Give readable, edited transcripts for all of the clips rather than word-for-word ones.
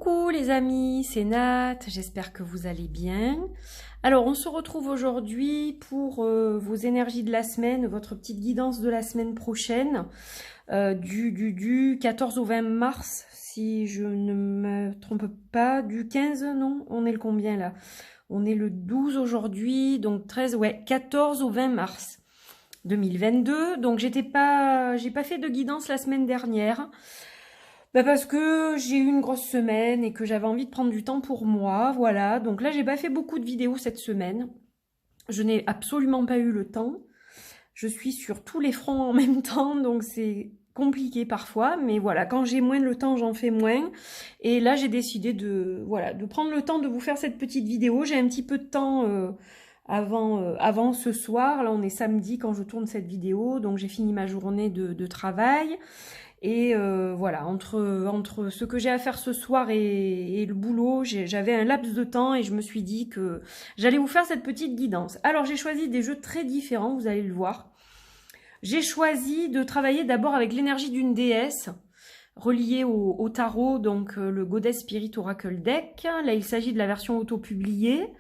Coucou les amis, c'est Nat, j'espère que vous allez bien. Alors on se retrouve aujourd'hui pour vos énergies de la semaine, votre petite guidance de la semaine prochaine, du 14 au 20 mars, si je ne me trompe pas, du 15, non? On est le combien là? On est le 12 aujourd'hui, donc 13, ouais, 14 au 20 mars 2022. Donc j'ai pas fait de guidance la semaine dernière. Parce que j'ai eu une grosse semaine et que j'avais envie de prendre du temps pour moi, voilà. Donc là, j'ai pas fait beaucoup de vidéos cette semaine. Je n'ai absolument pas eu le temps. Je suis sur tous les fronts en même temps, donc c'est compliqué parfois. Mais voilà, quand j'ai moins le temps, j'en fais moins. Et là, j'ai décidé de prendre le temps de vous faire cette petite vidéo. J'ai un petit peu de temps avant ce soir. Là, on est samedi quand je tourne cette vidéo, donc j'ai fini ma journée de travail. Et voilà, entre ce que j'ai à faire ce soir et le boulot, j'avais un laps de temps et je me suis dit que j'allais vous faire cette petite guidance. Alors j'ai choisi des jeux très différents, vous allez le voir. J'ai choisi de travailler d'abord avec l'énergie d'une déesse reliée au tarot, donc le Goddess Spirit Oracle Deck. Là, il s'agit de la version auto-publiée,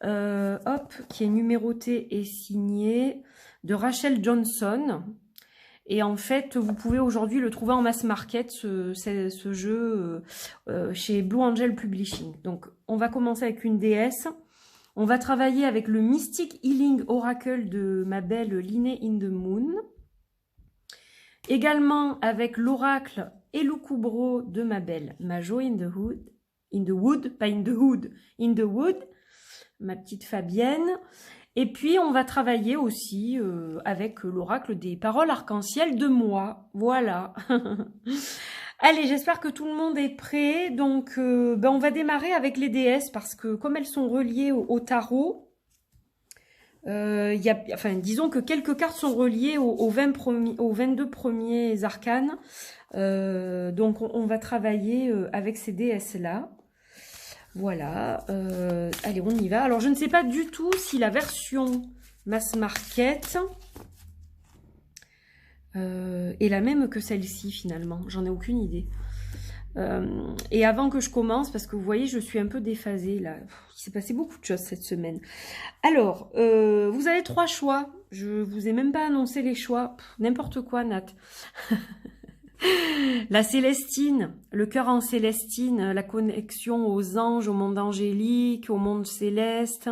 qui est numérotée et signée de Rachel Johnson. Et en fait, vous pouvez aujourd'hui le trouver en mass market, ce jeu, chez Blue Angel Publishing. Donc, on va commencer avec une déesse. On va travailler avec le Mystic Healing Oracle de ma belle Linné in the Moon. Également avec l'oracle Elukubro de ma belle Majo in the Wood. In the Wood, pas in the Hood, in the Wood. Ma petite Fabienne. Et puis, on va travailler aussi avec l'oracle des paroles arc-en-ciel de moi. Voilà. Allez, j'espère que tout le monde est prêt. Donc, on va démarrer avec les déesses parce que comme elles sont reliées au tarot, disons que quelques cartes sont reliées aux 22 premiers arcanes. Donc, on va travailler avec ces déesses-là. Voilà, allez, on y va. Alors, je ne sais pas du tout si la version mass market est la même que celle-ci, finalement. J'en ai aucune idée. Et avant que je commence, parce que vous voyez, je suis un peu déphasée, là. Il s'est passé beaucoup de choses cette semaine. Alors, vous avez 3 choix. Je vous ai même pas annoncé les choix. N'importe quoi, Nat. La Célestine, le cœur en Célestine, la connexion aux anges, au monde angélique, au monde céleste,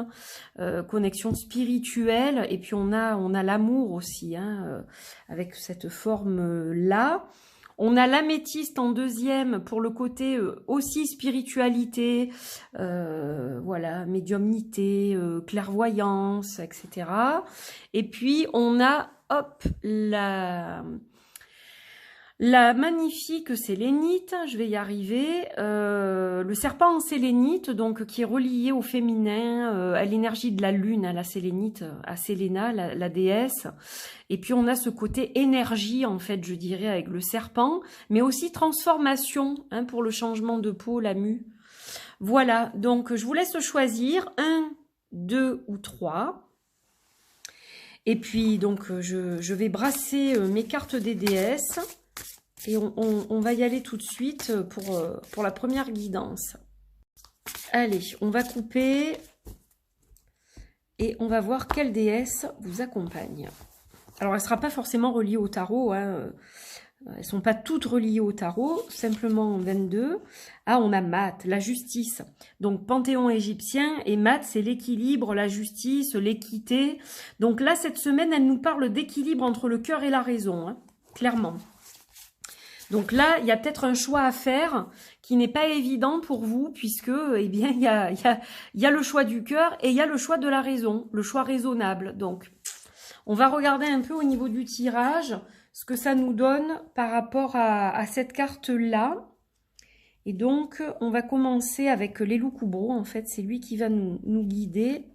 connexion spirituelle, et puis on a l'amour aussi, hein, avec cette forme-là. On a l'améthyste en deuxième pour le côté aussi spiritualité, voilà, médiumnité, clairvoyance, etc. Et puis on a, hop, la magnifique sélénite, je vais y arriver, le serpent en sélénite, donc qui est relié au féminin, à l'énergie de la lune, à la sélénite, à Séléna, la déesse. Et puis on a ce côté énergie, en fait, je dirais, avec le serpent, mais aussi transformation, hein, pour le changement de peau, la mue. Voilà, donc je vous laisse choisir 1, 2 ou 3. Et puis donc je vais brasser mes cartes des déesses. Et on va y aller tout de suite pour la première guidance. Allez, on va couper et on va voir quelle déesse vous accompagne. Alors, elle ne sera pas forcément reliée au tarot, hein. Elles ne sont pas toutes reliées au tarot, simplement 22. Ah, on a Maat, la justice. Donc, panthéon égyptien, et Maat, c'est l'équilibre, la justice, l'équité. Donc là, cette semaine, elle nous parle d'équilibre entre le cœur et la raison, hein, clairement. Donc là, il y a peut-être un choix à faire qui n'est pas évident pour vous puisque, eh bien, il y a le choix du cœur et il y a le choix de la raison, le choix raisonnable. Donc, on va regarder un peu au niveau du tirage ce que ça nous donne par rapport à cette carte-là. Et donc, on va commencer avec l'Elukubro. En fait, c'est lui qui va nous guider.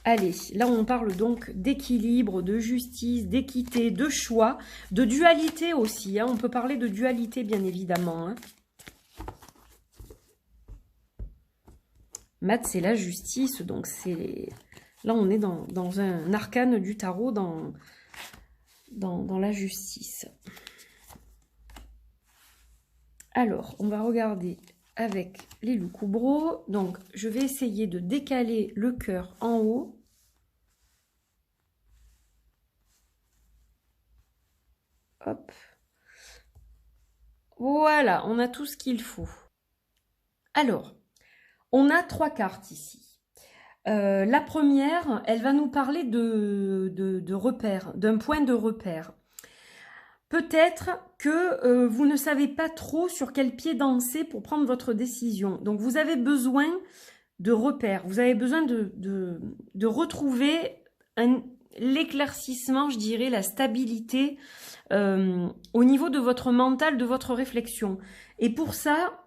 Allez, là on parle donc d'équilibre, de justice, d'équité, de choix, de dualité aussi, hein. On peut parler de dualité bien évidemment, hein. Maat, c'est la justice, donc c'est... Là on est dans un arcane du tarot, dans la justice. Alors, on va regarder avec les loups-coubreaux. Donc, je vais essayer de décaler le cœur en haut. Hop. Voilà, on a tout ce qu'il faut. Alors, on a 3 cartes ici. La première, elle va nous parler de repère, d'un point de repère. Peut-être que vous ne savez pas trop sur quel pied danser pour prendre votre décision. Donc, vous avez besoin de repères. Vous avez besoin de retrouver l'éclaircissement, je dirais, la stabilité au niveau de votre mental, de votre réflexion. Et pour ça,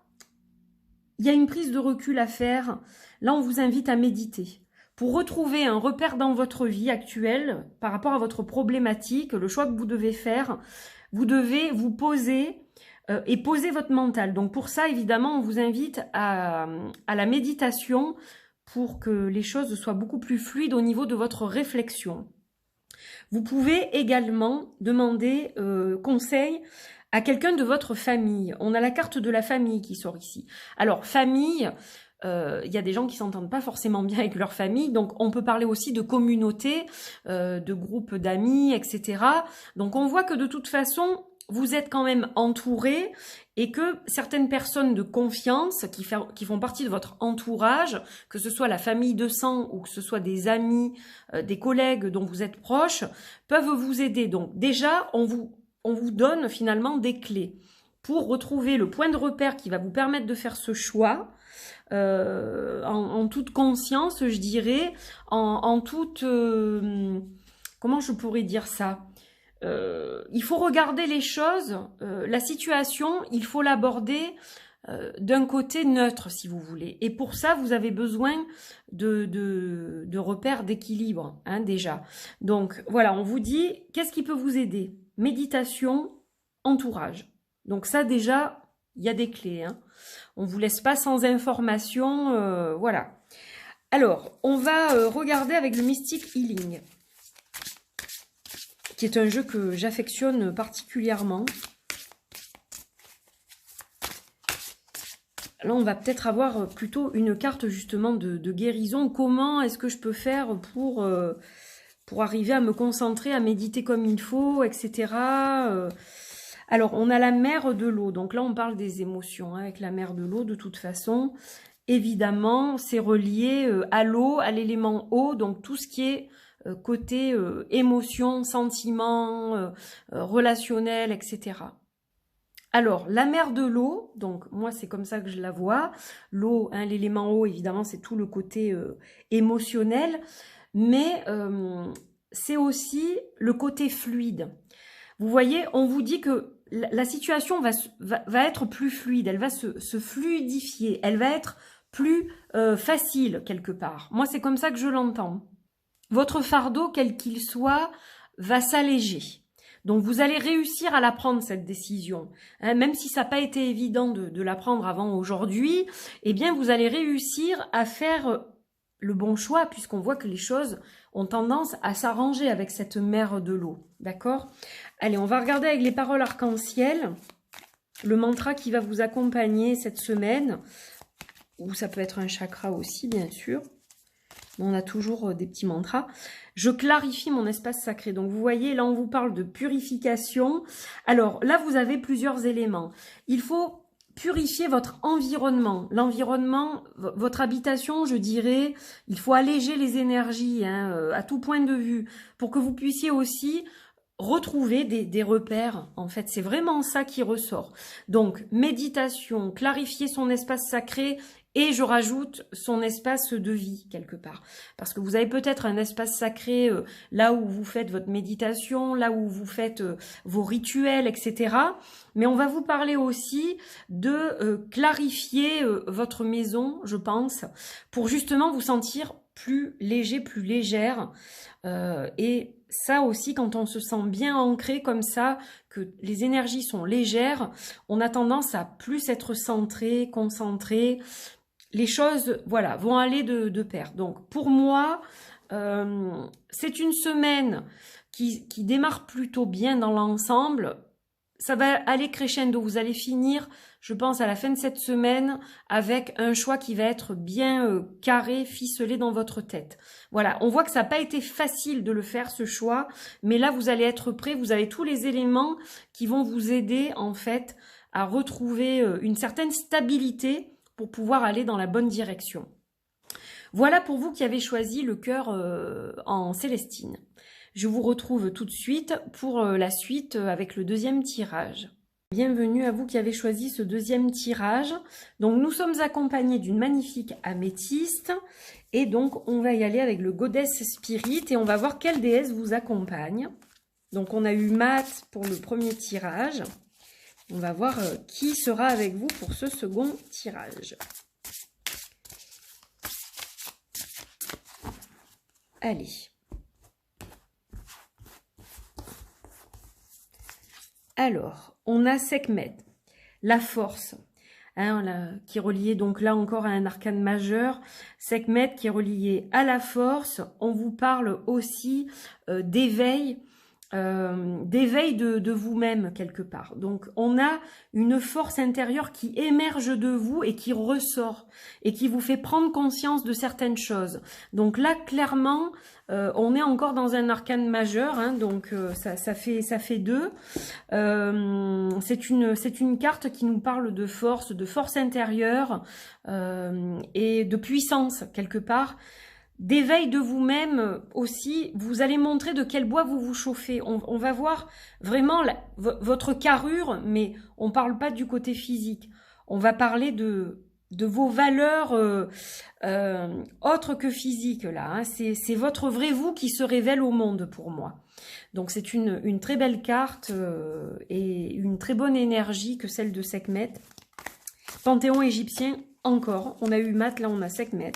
il y a une prise de recul à faire. Là, on vous invite à méditer. Pour retrouver un repère dans votre vie actuelle, par rapport à votre problématique, le choix que vous devez faire, vous devez vous poser et poser votre mental. Donc pour ça, évidemment, on vous invite à la méditation pour que les choses soient beaucoup plus fluides au niveau de votre réflexion. Vous pouvez également demander conseil à quelqu'un de votre famille. On a la carte de la famille qui sort ici. Alors, famille, il y a des gens qui s'entendent pas forcément bien avec leur famille, donc on peut parler aussi de communauté, de groupes d'amis, etc. Donc on voit que de toute façon, vous êtes quand même entouré et que certaines personnes de confiance qui font partie de votre entourage, que ce soit la famille de sang ou que ce soit des amis, des collègues dont vous êtes proches, peuvent vous aider. Donc déjà, on vous donne finalement des clés pour retrouver le point de repère qui va vous permettre de faire ce choix en toute conscience, je dirais, en toute... comment je pourrais dire ça ? Il faut regarder les choses, la situation, il faut l'aborder d'un côté neutre, si vous voulez. Et pour ça, vous avez besoin de repères d'équilibre, hein, déjà. Donc, voilà, on vous dit, qu'est-ce qui peut vous aider ? Méditation, entourage. Donc ça, déjà, il y a des clés. Hein. On ne vous laisse pas sans information, voilà. Alors, on va regarder avec le Mystic Healing, qui est un jeu que j'affectionne particulièrement. Là, on va peut-être avoir plutôt une carte justement de guérison. Comment est-ce que je peux faire pour arriver à me concentrer, à méditer comme il faut, etc. Alors, on a la mer de l'eau. Donc là, on parle des émotions hein, avec la mer de l'eau de toute façon. Évidemment, c'est relié à l'eau, à l'élément eau. Donc tout ce qui est côté émotion, sentiment, relationnel, etc. Alors, la mer de l'eau, donc moi c'est comme ça que je la vois. L'eau, hein, l'élément eau, évidemment, c'est tout le côté émotionnel. Mais c'est aussi le côté fluide. Vous voyez, on vous dit que la situation va être plus fluide, elle va se fluidifier, elle va être plus facile quelque part. Moi, c'est comme ça que je l'entends. Votre fardeau, quel qu'il soit, va s'alléger. Donc, vous allez réussir à la prendre, cette décision. Hein, même si ça n'a pas été évident de la prendre avant aujourd'hui, eh bien, vous allez réussir à faire le bon choix, puisqu'on voit que les choses ont tendance à s'arranger avec cette mer de l'eau. D'accord ? Allez, on va regarder avec les paroles arc-en-ciel, le mantra qui va vous accompagner cette semaine, ou ça peut être un chakra aussi, bien sûr. On a toujours des petits mantras. Je clarifie mon espace sacré. Donc, vous voyez, là, on vous parle de purification. Alors, là, vous avez plusieurs éléments. Il faut purifier votre environnement. L'environnement, votre habitation, je dirais, il faut alléger les énergies hein, à tout point de vue pour que vous puissiez aussi retrouver des repères. En fait, c'est vraiment ça qui ressort. Donc, méditation, clarifier son espace sacré. Et je rajoute son espace de vie, quelque part. Parce que vous avez peut-être un espace sacré là où vous faites votre méditation, là où vous faites vos rituels, etc. Mais on va vous parler aussi de clarifier votre maison, je pense, pour justement vous sentir plus léger, plus légère. Et ça aussi, quand on se sent bien ancré comme ça, que les énergies sont légères, on a tendance à plus être centré, concentré. Les choses, voilà, vont aller de pair. Donc, pour moi, c'est une semaine qui démarre plutôt bien dans l'ensemble. Ça va aller crescendo, vous allez finir, je pense, à la fin de cette semaine avec un choix qui va être bien carré, ficelé dans votre tête. Voilà, on voit que ça n'a pas été facile de le faire, ce choix, mais là, vous allez être prêt, vous avez tous les éléments qui vont vous aider, en fait, à retrouver une certaine stabilité pour pouvoir aller dans la bonne direction. Voilà pour vous qui avez choisi le cœur en Célestine. Je vous retrouve tout de suite pour la suite avec le deuxième tirage. Bienvenue à vous qui avez choisi ce deuxième tirage. Donc nous sommes accompagnés d'une magnifique améthyste et donc on va y aller avec le Goddess Spirit et on va voir quelle déesse vous accompagne. Donc on a eu Matt pour le premier tirage. On va voir qui sera avec vous pour ce second tirage. Allez. Alors, on a Sekhmet, la force, hein, qui est relié donc là encore à un arcane majeur. Sekhmet qui est relié à la force. On vous parle aussi d'éveil. D'éveil de vous-même quelque part. Donc on a une force intérieure qui émerge de vous et qui ressort et qui vous fait prendre conscience de certaines choses. Donc là clairement on est encore dans un arcane majeur, hein, donc ça fait deux. C'est une carte qui nous parle de force intérieure et de puissance quelque part. D'éveil de vous-même aussi, vous allez montrer de quel bois vous vous chauffez. On va voir vraiment votre carrure, mais on ne parle pas du côté physique. On va parler de vos valeurs autres que physiques là. Hein. C'est votre vrai vous qui se révèle au monde pour moi. Donc c'est une très belle carte et une très bonne énergie que celle de Sekhmet. Panthéon égyptien encore. On a eu Matt, là on a Sekhmet.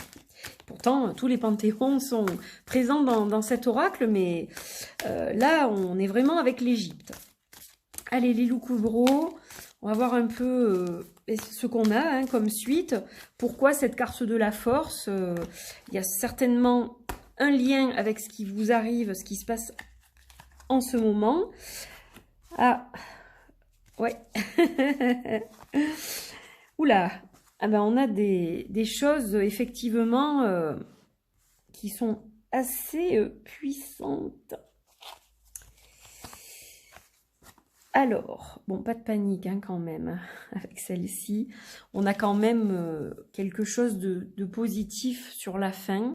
Pourtant, tous les panthéons sont présents dans cet oracle, mais là, on est vraiment avec l'Égypte. Allez, les Loukoubro, on va voir un peu ce qu'on a hein, comme suite. Pourquoi cette carte de la force il y a certainement un lien avec ce qui vous arrive, ce qui se passe en ce moment. Ah, ouais. Oula. Ah ben, on a des choses effectivement qui sont assez puissantes. Alors, bon, pas de panique hein, quand même avec celle-ci. On a quand même quelque chose de positif sur la fin.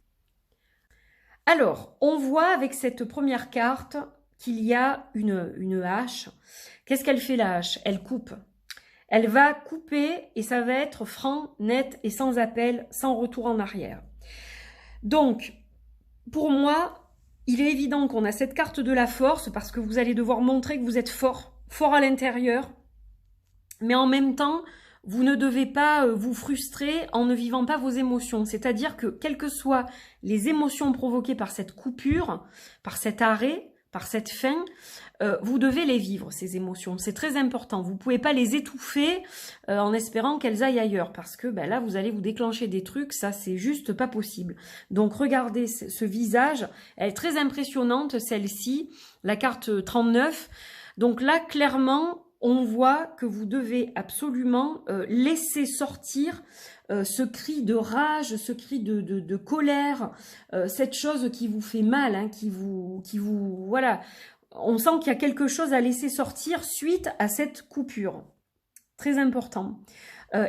Alors, on voit avec cette première carte qu'il y a une hache. Qu'est-ce qu'elle fait la hache? Elle coupe. Elle va couper et ça va être franc, net et sans appel, sans retour en arrière. Donc, pour moi, il est évident qu'on a cette carte de la force parce que vous allez devoir montrer que vous êtes fort, fort à l'intérieur. Mais en même temps, vous ne devez pas vous frustrer en ne vivant pas vos émotions. C'est-à-dire que, quelles que soient les émotions provoquées par cette coupure, par cet arrêt, par cette fin, vous devez les vivre, ces émotions. C'est très important. Vous ne pouvez pas les étouffer en espérant qu'elles aillent ailleurs. Parce que ben là, vous allez vous déclencher des trucs. Ça, c'est juste pas possible. Donc, regardez ce visage. Elle est très impressionnante, celle-ci. La carte 39. Donc là, clairement, on voit que vous devez absolument laisser sortir ce cri de rage, ce cri de colère, cette chose qui vous fait mal, hein, qui vous voilà. On sent qu'il y a quelque chose à laisser sortir suite à cette coupure. Très important.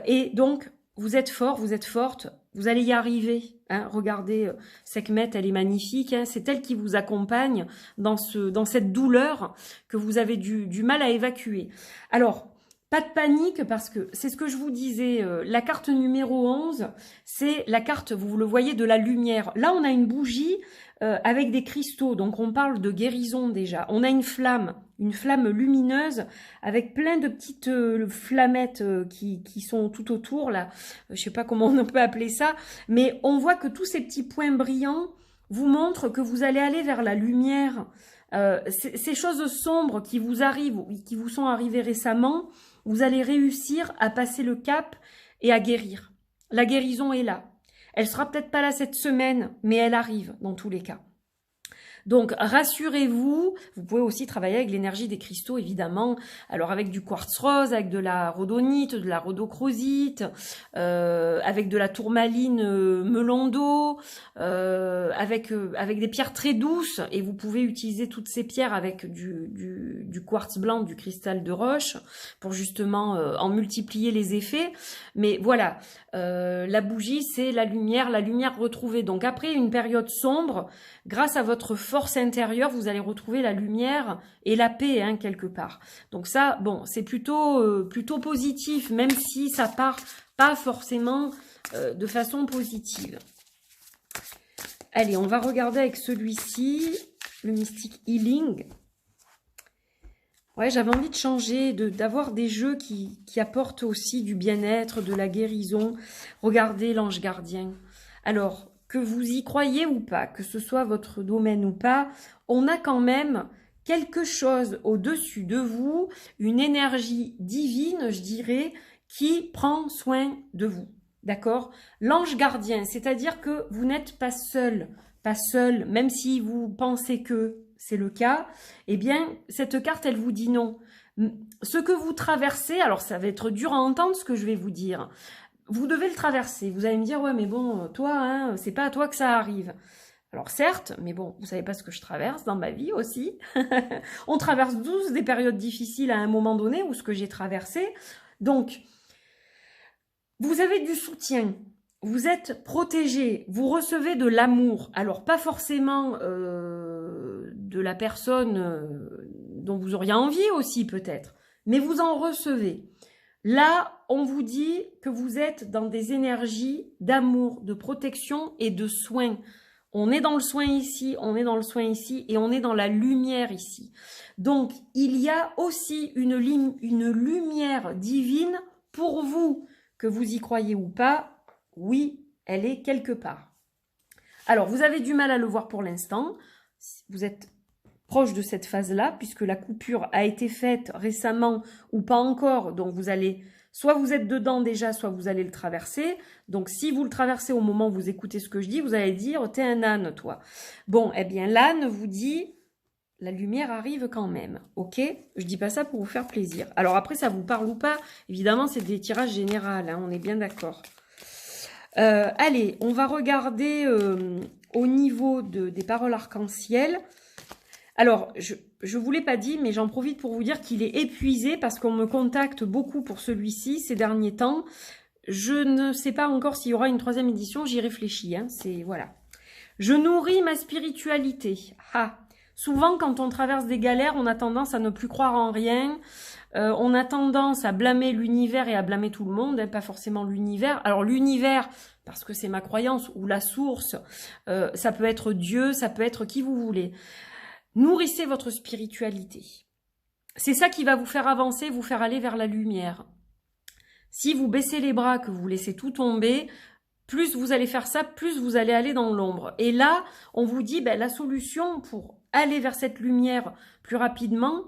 Et donc, vous êtes fort, vous êtes forte, vous allez y arriver. Hein. Regardez, Sekhmet, elle est magnifique. Hein. C'est elle qui vous accompagne dans cette douleur que vous avez du mal à évacuer. Alors, pas de panique parce que c'est ce que je vous disais. La carte numéro 11, c'est la carte, vous le voyez, de la lumière. Là, on a une bougie avec des cristaux. Donc, on parle de guérison déjà. On a une flamme lumineuse avec plein de petites flammettes qui sont tout autour. Là, je sais pas comment on peut appeler ça. Mais on voit que tous ces petits points brillants vous montrent que vous allez aller vers la lumière. Ces choses sombres qui vous arrivent, qui vous sont arrivées récemment, vous allez réussir à passer le cap et à guérir. La guérison est là. Elle sera peut-être pas là cette semaine, mais elle arrive dans tous les cas. Donc, rassurez-vous, vous pouvez aussi travailler avec l'énergie des cristaux, évidemment. Alors, avec du quartz rose, avec de la rhodonite, de la rhodochrosite, avec de la tourmaline melon d'eau, avec des pierres très douces. Et vous pouvez utiliser toutes ces pierres avec du quartz blanc, du cristal de roche, pour justement en multiplier les effets. Mais voilà, la bougie, c'est la lumière retrouvée. Donc, après une période sombre, grâce à votre force intérieure, vous allez retrouver la lumière et la paix, hein, quelque part. Donc ça, bon, c'est plutôt positif, même si ça part pas forcément de façon positive. Allez, on va regarder avec celui-ci, le Mystic Healing. Ouais, j'avais envie de changer, d'avoir des jeux qui apportent aussi du bien-être, de la guérison. Regardez l'ange gardien. Alors, que vous y croyez ou pas, que ce soit votre domaine ou pas, on a quand même quelque chose au-dessus de vous, une énergie divine, je dirais, qui prend soin de vous. D'accord? L'ange gardien, c'est-à-dire que vous n'êtes pas seul, même si vous pensez que c'est le cas, eh bien, cette carte, elle vous dit non. Ce que vous traversez, alors ça va être dur à entendre ce que je vais vous dire, vous devez le traverser. Vous allez me dire, ouais, mais bon, toi, hein, c'est pas à toi que ça arrive. Alors certes, mais bon, vous savez pas ce que je traverse dans ma vie aussi. On traverse tous des périodes difficiles à un moment donné, ou ce que j'ai traversé. Donc, vous avez du soutien. Vous êtes protégé, vous recevez de l'amour. Alors, pas forcément de la personne dont vous auriez envie aussi, peut-être. Mais vous en recevez. Là, on vous dit que vous êtes dans des énergies d'amour, de protection et de soin. On est dans le soin ici, on est dans le soin ici et on est dans la lumière ici. Donc, il y a aussi une lumière divine pour vous, que vous y croyez ou pas. Oui, elle est quelque part. Alors, vous avez du mal à le voir pour l'instant. Vous êtes proche de cette phase-là, puisque la coupure a été faite récemment ou pas encore. Donc, vous allez, soit vous êtes dedans déjà, soit vous allez le traverser. Donc, si vous le traversez au moment où vous écoutez ce que je dis, vous allez dire, t'es un âne, toi. Bon, eh bien, l'âne vous dit, la lumière arrive quand même, ok? Je dis pas ça pour vous faire plaisir. Alors après, ça vous parle ou pas? Évidemment, c'est des tirages généraux, hein, on est bien d'accord. Allez, on va regarder au niveau des paroles arc-en-ciel. Alors, je ne vous l'ai pas dit, mais j'en profite pour vous dire qu'il est épuisé parce qu'on me contacte beaucoup pour celui-ci ces derniers temps. Je ne sais pas encore s'il y aura une 3e édition, j'y réfléchis. Hein, voilà. Je nourris ma spiritualité. Ah, souvent, quand on traverse des galères, on a tendance à ne plus croire en rien. On a tendance à blâmer l'univers et à blâmer tout le monde, hein, pas forcément l'univers. Alors l'univers, parce que c'est ma croyance, ou la source, ça peut être Dieu, ça peut être qui vous voulez. Nourrissez votre spiritualité. C'est ça qui va vous faire avancer, vous faire aller vers la lumière. Si vous baissez les bras, que vous laissez tout tomber, plus vous allez faire ça, plus vous allez aller dans l'ombre. Et là, on vous dit, ben, la solution pour aller vers cette lumière plus rapidement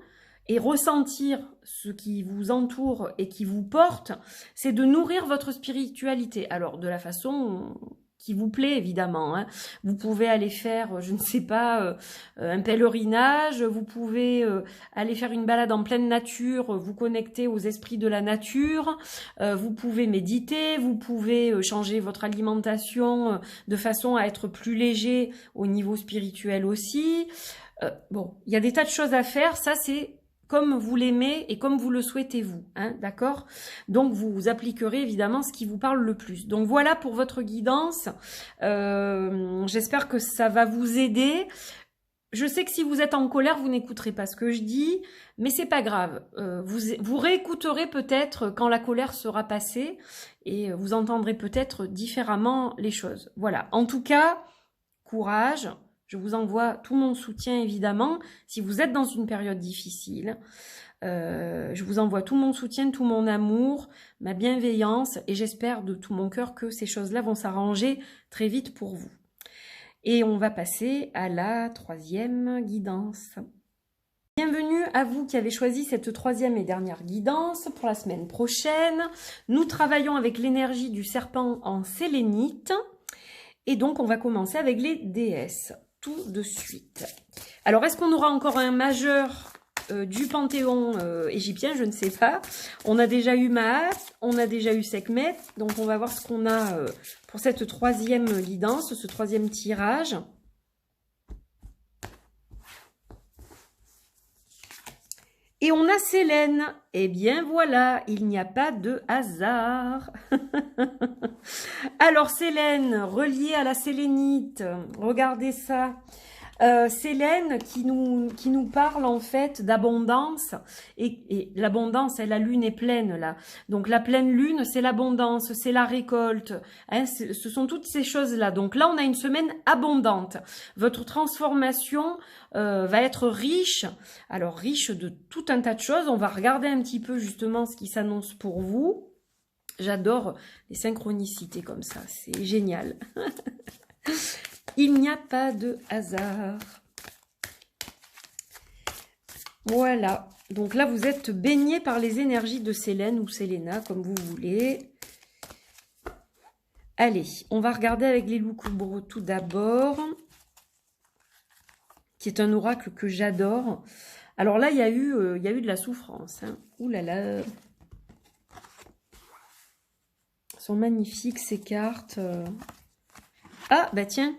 et ressentir ce qui vous entoure et qui vous porte, c'est de nourrir votre spiritualité. Alors, de la façon qui vous plaît, évidemment. Hein. Vous pouvez aller faire, je ne sais pas, un pèlerinage, vous pouvez aller faire une balade en pleine nature, vous connecter aux esprits de la nature, vous pouvez méditer, vous pouvez changer votre alimentation de façon à être plus léger au niveau spirituel aussi. Bon, il y a des tas de choses à faire, ça c'est comme vous l'aimez et comme vous le souhaitez vous, hein, d'accord? Donc, vous appliquerez évidemment ce qui vous parle le plus. Donc, voilà pour votre guidance. J'espère que ça va vous aider. Je sais que si vous êtes en colère, vous n'écouterez pas ce que je dis, mais c'est pas grave. Vous réécouterez peut-être quand la colère sera passée et vous entendrez peut-être différemment les choses. Voilà. En tout cas, courage. Je vous envoie tout mon soutien, évidemment. Si vous êtes dans une période difficile, je vous envoie tout mon soutien, tout mon amour, ma bienveillance, et j'espère de tout mon cœur que ces choses-là vont s'arranger très vite pour vous. Et on va passer à la 3e guidance. Bienvenue à vous qui avez choisi cette 3e et dernière guidance pour la semaine prochaine. Nous travaillons avec l'énergie du serpent en sélénite. Et donc, on va commencer avec les déesses. tout de suite. Alors, est-ce qu'on aura encore un majeur du panthéon égyptien? Je ne sais pas. On a déjà eu Maat, on a déjà eu Sekhmet. Donc, on va voir ce qu'on a pour cette troisième guidance, ce troisième tirage. Et on a Sélène. Eh bien voilà, il n'y a pas de hasard. Alors Sélène, reliée à la sélénite, regardez ça. Sélène qui nous parle en fait d'abondance et l'abondance, la lune est pleine là. Donc la pleine lune, c'est l'abondance, c'est la récolte. Hein, ce sont toutes ces choses-là. Donc là, on a une semaine abondante. Votre transformation va être riche. Alors riche de tout un tas de choses. On va regarder un petit peu justement ce qui s'annonce pour vous. J'adore les synchronicités comme ça, c'est génial. Il n'y a pas de hasard. Voilà. Donc là, vous êtes baigné par les énergies de Sélène ou Séléna, comme vous voulez. Allez, on va regarder avec les Loukoubro tout d'abord, qui est un oracle que j'adore. Alors là, il y a eu de la souffrance. Hein. Ouh là là. Elles sont magnifiques, ces cartes. Ah, bah tiens.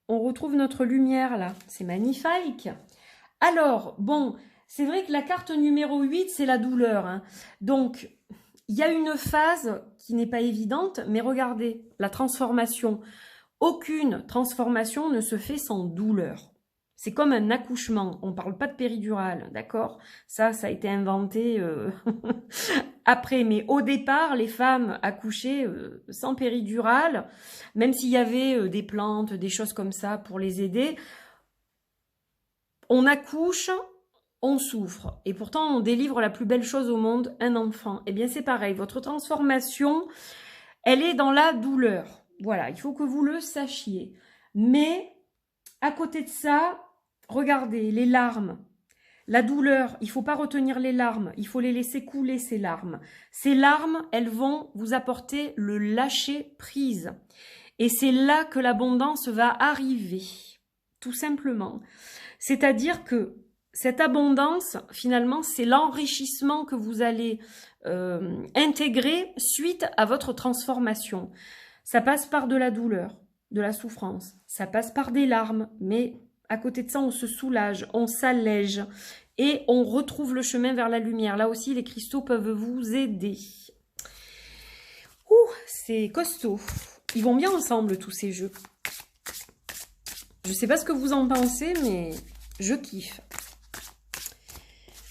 On retrouve notre lumière là, c'est magnifique. Alors, bon, c'est vrai que la carte numéro 8, c'est la douleur. Hein. Donc, il y a une phase qui n'est pas évidente, mais regardez, la transformation. Aucune transformation ne se fait sans douleur. C'est comme un accouchement, on ne parle pas de péridurale, d'accord? Ça a été inventé après, mais au départ, les femmes accouchaient sans péridurale, même s'il y avait des plantes, des choses comme ça pour les aider. On accouche, on souffre, et pourtant on délivre la plus belle chose au monde, un enfant. Eh bien c'est pareil, votre transformation, elle est dans la douleur. Voilà, il faut que vous le sachiez. Mais à côté de ça, regardez, les larmes, la douleur, il ne faut pas retenir les larmes, il faut les laisser couler, ces larmes. Ces larmes, elles vont vous apporter le lâcher-prise. Et c'est là que l'abondance va arriver, tout simplement. C'est-à-dire que cette abondance, finalement, c'est l'enrichissement que vous allez intégrer suite à votre transformation. Ça passe par de la douleur, de la souffrance, ça passe par des larmes, mais à côté de ça, on se soulage, on s'allège et on retrouve le chemin vers la lumière. Là aussi, les cristaux peuvent vous aider. Ouh, c'est costaud. Ils vont bien ensemble, tous ces jeux. Je ne sais pas ce que vous en pensez, mais je kiffe.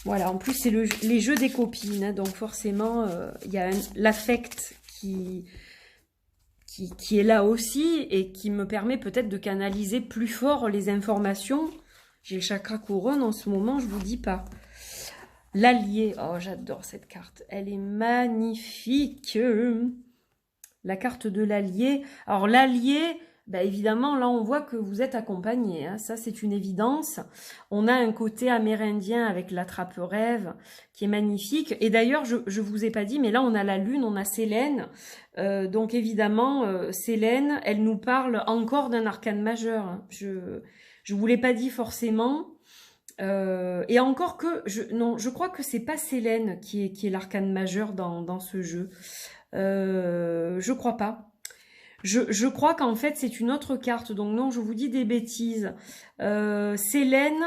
Voilà, en plus, c'est les jeux des copines. Hein, donc forcément, il y a l'affect qui est là aussi et qui me permet peut-être de canaliser plus fort les informations. J'ai le chakra couronne en ce moment, je vous dis pas. L'allié, oh j'adore cette carte, elle est magnifique. La carte de l'allié. Alors l'allié, bah évidemment là on voit que vous êtes accompagné, hein. Ça c'est une évidence. On a un côté amérindien avec l'attrape-rêve qui est magnifique. Et d'ailleurs je vous ai pas dit, mais là on a la lune, on a Sélène. Donc évidemment Sélène, elle nous parle encore d'un arcane majeur. Hein. Je vous l'ai pas dit forcément. Et encore que, je crois que c'est pas Sélène qui est l'arcane majeur dans ce jeu. Je crois pas. Je crois qu'en fait c'est une autre carte, donc non, je vous dis des bêtises. Sélène,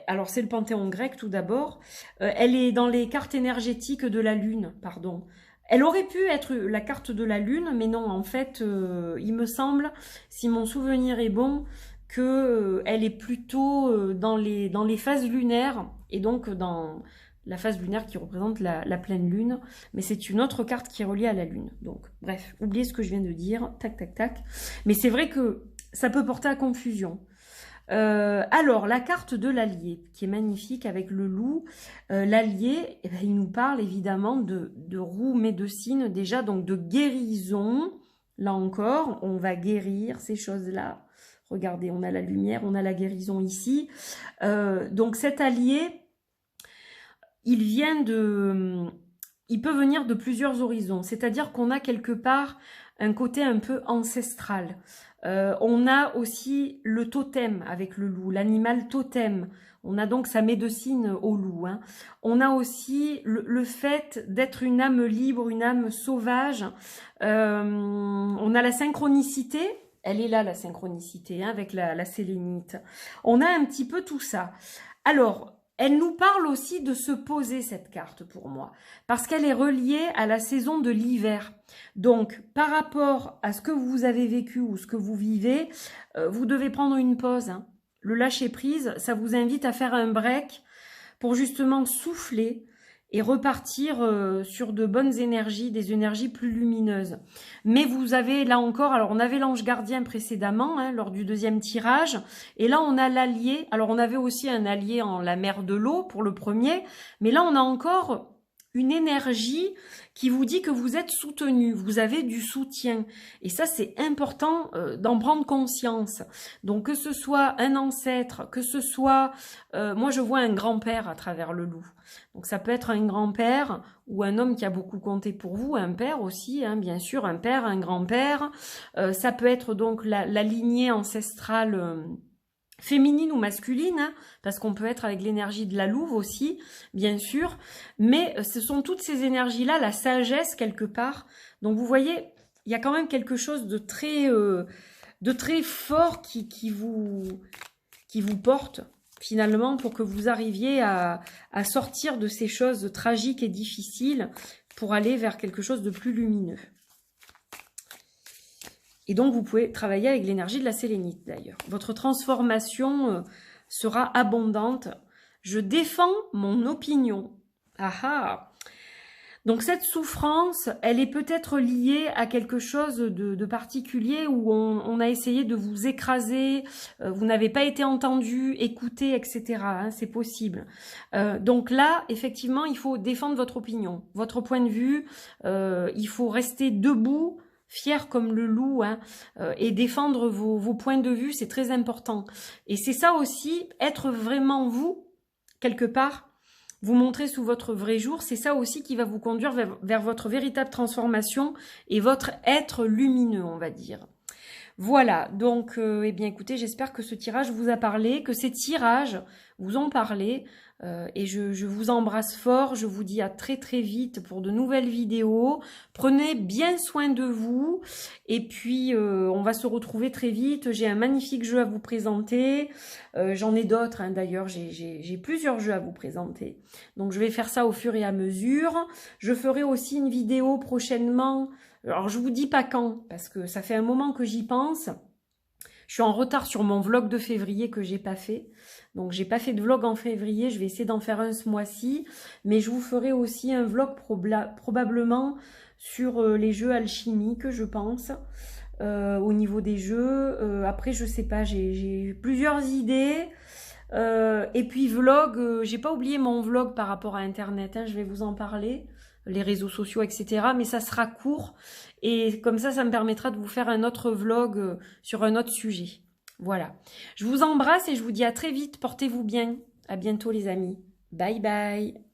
alors c'est le panthéon grec tout d'abord, elle est dans les cartes énergétiques de la lune, pardon. Elle aurait pu être la carte de la lune, mais non, en fait, il me semble, si mon souvenir est bon, que elle est plutôt dans les phases lunaires, et donc dans la phase lunaire qui représente la pleine lune, mais c'est une autre carte qui est reliée à la lune. Donc, bref, oubliez ce que je viens de dire, tac, tac, tac. Mais c'est vrai que ça peut porter à confusion. Alors, la carte de l'allié, qui est magnifique avec le loup. L'allié, eh ben, il nous parle évidemment de roue médecine, déjà, donc de guérison. Là encore, on va guérir ces choses-là. Regardez, on a la lumière, on a la guérison ici. Donc cet allié, il vient il peut venir de plusieurs horizons. C'est-à-dire qu'on a quelque part un côté un peu ancestral. On a aussi le totem avec le loup, l'animal totem. On a donc sa médecine au loup. Hein. On a aussi le fait d'être une âme libre, une âme sauvage. On a la synchronicité. Elle est là, la synchronicité, hein, avec la sélénite. On a un petit peu tout ça. Alors, elle nous parle aussi de se poser, cette carte, pour moi, parce qu'elle est reliée à la saison de l'hiver. Donc, par rapport à ce que vous avez vécu ou ce que vous vivez, vous devez prendre une pause. Hein. Le lâcher-prise, ça vous invite à faire un break pour justement souffler et repartir sur de bonnes énergies, des énergies plus lumineuses. Mais vous avez là encore, alors on avait l'ange gardien précédemment, hein, lors du deuxième tirage, et là on a l'allié. Alors on avait aussi un allié en la mer de l'eau pour le premier, mais là on a encore une énergie qui vous dit que vous êtes soutenu, vous avez du soutien. Et ça, c'est important d'en prendre conscience. Donc, que ce soit un ancêtre, que ce soit... moi, je vois un grand-père à travers le loup. Donc, ça peut être un grand-père ou un homme qui a beaucoup compté pour vous, un père aussi, hein, bien sûr, un père, un grand-père. Ça peut être donc la lignée ancestrale... féminine ou masculine, hein, parce qu'on peut être avec l'énergie de la louve aussi, bien sûr, mais ce sont toutes ces énergies-là, la sagesse quelque part. Donc vous voyez, il y a quand même quelque chose de très fort qui vous porte finalement pour que vous arriviez à sortir de ces choses tragiques et difficiles pour aller vers quelque chose de plus lumineux. Et donc, vous pouvez travailler avec l'énergie de la sélénite, d'ailleurs. Votre transformation sera abondante. Je défends mon opinion. Ah ah! Donc, cette souffrance, elle est peut-être liée à quelque chose de particulier où on a essayé de vous écraser, vous n'avez pas été entendu, écouté, etc. Hein, c'est possible. Donc là, effectivement, il faut défendre votre opinion, votre point de vue. Il faut rester debout, fier comme le loup, hein, et défendre vos points de vue, c'est très important. Et c'est ça aussi, être vraiment vous, quelque part, vous montrer sous votre vrai jour, c'est ça aussi qui va vous conduire vers votre véritable transformation et votre être lumineux, on va dire. Voilà, donc, eh bien écoutez, j'espère que ce tirage vous a parlé, que ces tirages vous ont parlé, et je vous embrasse fort, je vous dis à très très vite pour de nouvelles vidéos. Prenez bien soin de vous, et puis on va se retrouver très vite. J'ai un magnifique jeu à vous présenter, j'en ai d'autres hein, d'ailleurs, j'ai plusieurs jeux à vous présenter. Donc je vais faire ça au fur et à mesure. Je ferai aussi une vidéo prochainement. Alors, je vous dis pas quand, parce que ça fait un moment que j'y pense. Je suis en retard sur mon vlog de février que j'ai pas fait. Donc, j'ai pas fait de vlog en février. Je vais essayer d'en faire un ce mois-ci. Mais je vous ferai aussi un vlog probablement sur les jeux alchimiques, je pense. Au niveau des jeux. Après, je sais pas, j'ai plusieurs idées. Et puis, vlog, j'ai pas oublié mon vlog par rapport à Internet. Hein, je vais vous en parler. Les réseaux sociaux, etc. Mais ça sera court et comme ça me permettra de vous faire un autre vlog sur un autre sujet. Voilà. Je vous embrasse et je vous dis à très vite. Portez-vous bien. À bientôt les amis. Bye bye.